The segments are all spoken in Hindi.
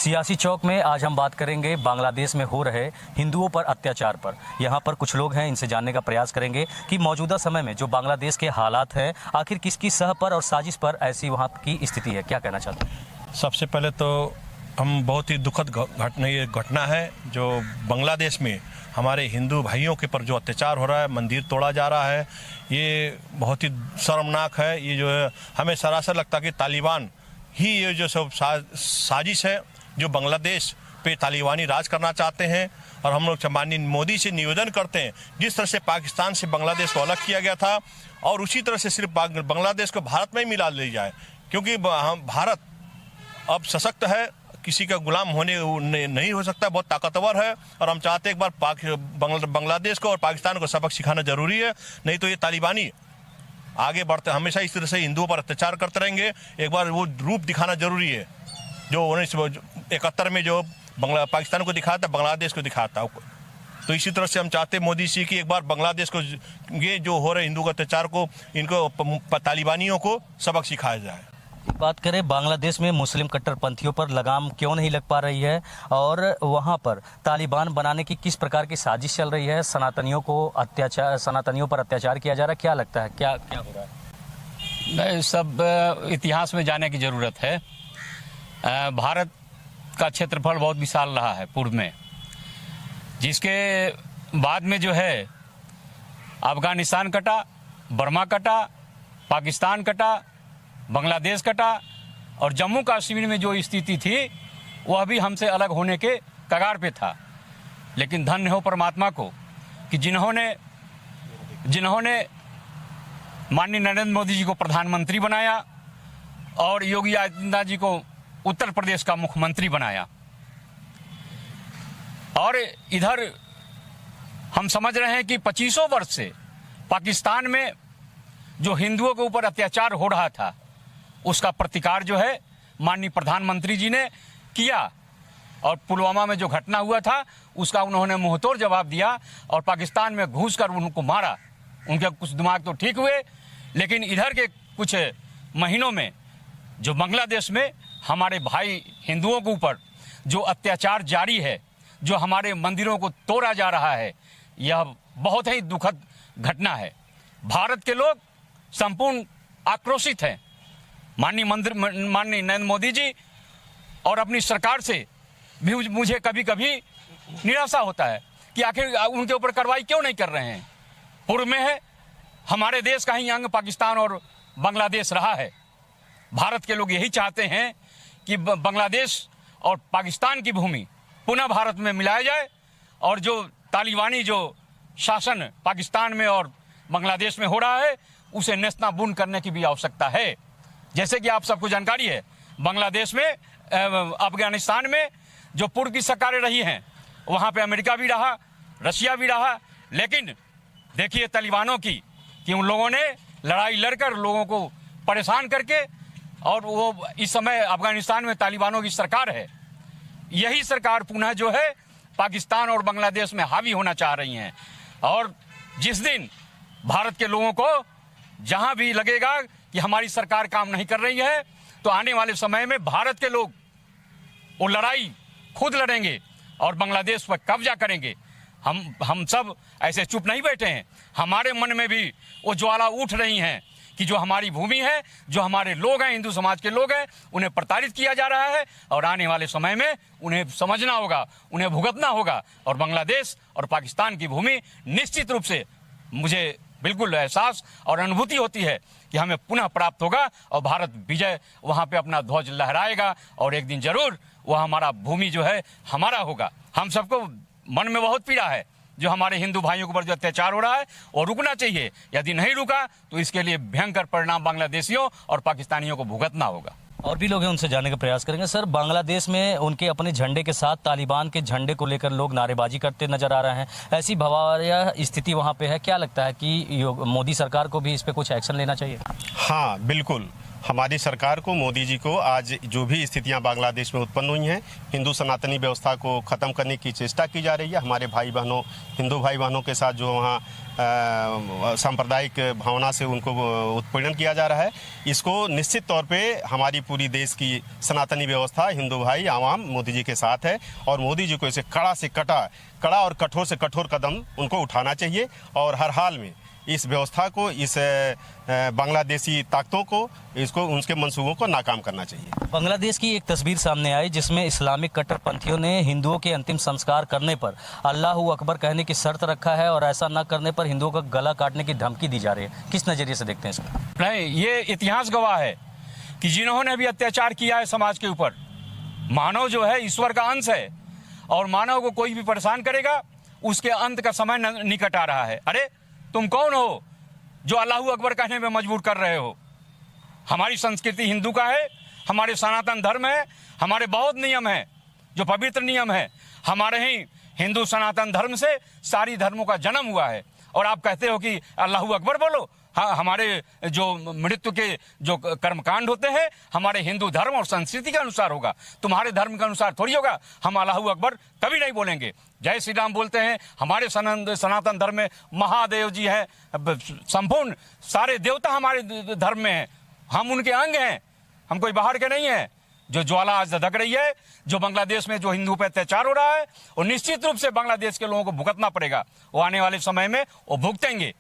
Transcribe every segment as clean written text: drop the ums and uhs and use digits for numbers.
सियासी चौक में आज हम बात करेंगे बांग्लादेश में हो रहे हिंदुओं पर अत्याचार पर। यहाँ पर कुछ लोग हैं, इनसे जानने का प्रयास करेंगे कि मौजूदा समय में जो बांग्लादेश के हालात हैं, आखिर किसकी सह पर और साजिश पर ऐसी वहाँ की स्थिति है। क्या कहना चाहते हैं? सबसे पहले तो हम बहुत ही दुखद घटना है जो बांग्लादेश में हमारे हिंदू भाइयों के पर जो अत्याचार हो रहा है, मंदिर तोड़ा जा रहा है, ये बहुत ही शर्मनाक है। ये जो है हमें सरासर लगता है कि तालिबान ही ये जो सब साजिश है जो बांग्लादेश पे तालिबानी राज करना चाहते हैं। और हम लोग माननीय मोदी से निवेदन करते हैं, जिस तरह से पाकिस्तान से बांग्लादेश को अलग किया गया था और उसी तरह से सिर्फ बांग्लादेश को भारत में ही मिला ली जाए, क्योंकि भारत अब सशक्त है, किसी का गुलाम होने नहीं हो सकता, बहुत ताकतवर है। और हम चाहते हैं एक बार बांग्लादेश को और पाकिस्तान को सबक सिखाना जरूरी है, नहीं तो ये तालिबानी आगे बढ़ते हमेशा इस तरह से हिंदुओं पर अत्याचार करते रहेंगे। एक बार वो रूप दिखाना जरूरी है जो 1971 में जो पाकिस्तान को दिखाया था, बांग्लादेश को दिखाता। तो इसी तरह से हम चाहते हैं मोदी जी की एक बार बांग्लादेश को ये जो हो रहे हिंदू का अत्याचार को, इनको तालिबानियों को सबक सिखाया जाए। बात करें बांग्लादेश में मुस्लिम कट्टरपंथियों पर लगाम क्यों नहीं लग पा रही है और वहां पर तालिबान बनाने की किस प्रकार की साजिश चल रही है, सनातनियों पर अत्याचार किया जा रहा है, क्या लगता है क्या क्या हो रहा है? नहीं, सब इतिहास में जाने की ज़रूरत है। भारत का क्षेत्रफल बहुत विशाल रहा है पूर्व में, जिसके बाद में जो है अफगानिस्तान कटा, बर्मा कटा, पाकिस्तान कटा, बांग्लादेश कटा और जम्मू कश्मीर में जो स्थिति थी वह भी हमसे अलग होने के कगार पे था। लेकिन धन्य हो परमात्मा को कि जिन्होंने माननीय नरेंद्र मोदी जी को प्रधानमंत्री बनाया और योगी आदित्यनाथ जी को उत्तर प्रदेश का मुख्यमंत्री बनाया। और इधर हम समझ रहे हैं कि 25 वर्ष से पाकिस्तान में जो हिंदुओं के ऊपर अत्याचार हो रहा था उसका प्रतिकार जो है माननीय प्रधानमंत्री जी ने किया। और पुलवामा में जो घटना हुआ था उसका उन्होंने मुंहतोड़ जवाब दिया और पाकिस्तान में घुसकर उनको मारा। उनके कुछ दिमाग तो ठीक हुए, लेकिन इधर के कुछ महीनों में जो बांग्लादेश में हमारे भाई हिंदुओं के ऊपर जो अत्याचार जारी है, जो हमारे मंदिरों को तोड़ा जा रहा है, यह बहुत ही दुखद घटना है। भारत के लोग संपूर्ण आक्रोशित हैं। माननीय नरेंद्र मोदी जी और अपनी सरकार से भी मुझे कभी कभी निराशा होता है कि आखिर उनके ऊपर कार्रवाई क्यों नहीं कर रहे हैं। पूर्व में है हमारे देश का ही अंग पाकिस्तान और बांग्लादेश रहा है। भारत के लोग यही चाहते हैं कि बांग्लादेश और पाकिस्तान की भूमि पुनः भारत में मिलाया जाए और जो तालिबानी जो शासन पाकिस्तान में और बांग्लादेश में हो रहा है उसे नेस्तनाबूद करने की भी आवश्यकता है। जैसे कि आप सबको जानकारी है, बांग्लादेश में अफगानिस्तान में जो पूर्व की सरकारें रही हैं वहाँ पे अमेरिका भी रहा, रशिया भी रहा, लेकिन देखिए तालिबानों की कि उन लोगों ने लड़ाई लड़कर लोगों को परेशान करके, और वो इस समय अफगानिस्तान में तालिबानों की सरकार है। यही सरकार पुनः जो है पाकिस्तान और बांग्लादेश में हावी होना चाह रही हैं। और जिस दिन भारत के लोगों को जहां भी लगेगा कि हमारी सरकार काम नहीं कर रही है, तो आने वाले समय में भारत के लोग वो लड़ाई खुद लड़ेंगे और बांग्लादेश पर कब्जा करेंगे। हम सब ऐसे चुप नहीं बैठे हैं। हमारे मन में भी वो ज्वाला उठ रही हैं कि जो हमारी भूमि है, जो हमारे लोग हैं, हिंदू समाज के लोग हैं, उन्हें प्रताड़ित किया जा रहा है और आने वाले समय में उन्हें समझना होगा, उन्हें भुगतना होगा। और बांग्लादेश और पाकिस्तान की भूमि निश्चित रूप से मुझे बिल्कुल एहसास और अनुभूति होती है कि हमें पुनः प्राप्त होगा और भारत विजय वहाँ पे अपना ध्वज लहराएगा और एक दिन जरूर वह हमारा भूमि जो है हमारा होगा। हम सबको मन में बहुत पीड़ा है जो हमारे हिंदू भाइयों के ऊपर जो अत्याचार हो रहा है और रुकना चाहिए। यदि नहीं रुका तो इसके लिए भयंकर परिणाम बांग्लादेशियों और पाकिस्तानियों को भुगतना होगा। और भी लोग हैं, उनसे जानने का प्रयास करेंगे। सर, बांग्लादेश में उनके अपने झंडे के साथ तालिबान के झंडे को लेकर लोग नारेबाजी करते नजर आ रहे हैं। ऐसी भयावह स्थिति वहाँ पे है। क्या लगता है कि मोदी सरकार को भी इस पे कुछ एक्शन लेना चाहिए? हाँ, बिल्कुल। हमारी सरकार को, मोदी जी को आज जो भी स्थितियां बांग्लादेश में उत्पन्न हुई हैं, हिंदू सनातनी व्यवस्था को ख़त्म करने की चेष्टा की जा रही है। हमारे भाई बहनों, हिंदू भाई बहनों के साथ जो वहाँ सांप्रदायिक भावना से उनको उत्पीड़न किया जा रहा है। इसको निश्चित तौर पे हमारी पूरी देश की सनातनी व्यवस्था, हिंदू भाई आवाम मोदी जी के साथ है और मोदी जी को इसे कड़ा और कठोर से कठोर कदम उनको उठाना चाहिए और हर हाल में इस व्यवस्था को, इस बांग्लादेशी ताकतों को, इसको उनके मंसूबों को नाकाम करना चाहिए। बांग्लादेश की एक तस्वीर सामने आई जिसमें इस्लामिक कट्टरपंथियों ने हिंदुओं के अंतिम संस्कार करने पर अल्लाहू अकबर कहने की शर्त रखा है और ऐसा न करने पर हिंदुओं का गला काटने की धमकी दी जा रही है। किस नजरिए से देखते हैं इसको? नहीं, ये इतिहास गवाह है कि जिन्होंने भी अत्याचार किया है समाज के ऊपर, मानव जो है ईश्वर का अंश है और मानव को कोई भी परेशान करेगा उसके अंत का समय निकट आ रहा है। अरे तुम कौन हो जो अल्लाहू अकबर कहने में मजबूर कर रहे हो? हमारी संस्कृति हिंदू का है, हमारे सनातन धर्म है, हमारे बौद्ध नियम है जो पवित्र नियम है। हमारे ही हिंदू सनातन धर्म से सारी धर्मों का जन्म हुआ है और आप कहते हो कि अल्लाहू अकबर बोलो। हाँ, हमारे जो मृत्यु के जो कर्मकांड होते हैं हमारे हिंदू धर्म और संस्कृति के अनुसार होगा, तुम्हारे धर्म के अनुसार थोड़ी होगा। हम अल्लाहू अकबर कभी नहीं बोलेंगे। जय श्री राम बोलते हैं। हमारे सनातन धर्म में महादेव जी हैं, संपूर्ण सारे देवता हमारे धर्म में हैं, हम उनके अंग हैं, हम कोई बाहर के नहीं हैं। जो ज्वाला आज धधक रही है, जो बांग्लादेश में जो हिंदू पे अत्याचार हो रहा है, और निश्चित रूप से बांग्लादेश के लोगों को भुगतना पड़ेगा। वो आने वाले समय में वो भुगतेंगे।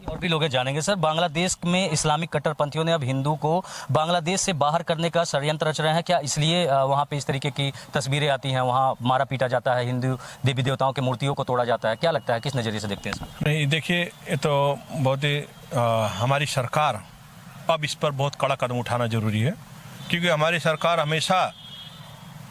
और भी लोग जानेंगे। सर, बांग्लादेश में इस्लामिक कट्टरपंथियों ने अब हिंदू को बांग्लादेश से बाहर करने का षड्यंत्र रच रहे हैं क्या? इसलिए वहाँ पे इस तरीके की तस्वीरें आती हैं, वहाँ मारा पीटा जाता है, हिंदू देवी देवताओं के मूर्तियों को तोड़ा जाता है। क्या लगता है, किस नज़रिए से देखते हैं इसको? नहीं, देखिए, ये तो बहुत ही हमारी सरकार अब इस पर बहुत कड़ा कदम उठाना जरूरी है, क्योंकि हमारी सरकार हमेशा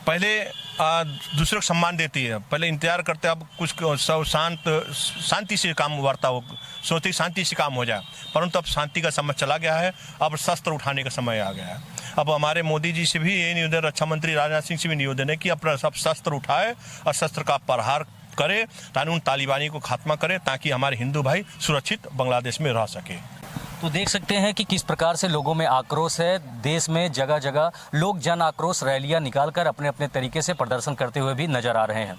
पहले दूसरों को सम्मान देती है, पहले इंतजार करते हैं अब कुछ सब शांति से काम वार्ता हो, सोचते शांति से काम हो जाए, परंतु अब शांति का समय चला गया है, अब शस्त्र उठाने का समय आ गया है। अब हमारे मोदी जी से भी ये निवेदन, रक्षा मंत्री राजनाथ सिंह से भी निवेदन है कि अपना सब शस्त्र उठाए और शस्त्र का प्रहार करे, ताकि उन तालिबानी को खात्मा करे, ताकि हमारे हिंदू भाई सुरक्षित बांग्लादेश में रह सके। तो देख सकते हैं कि किस प्रकार से लोगों में आक्रोश है। देश में जगह जगह लोग जन आक्रोश रैलियां निकालकर अपने अपने तरीके से प्रदर्शन करते हुए भी नजर आ रहे हैं।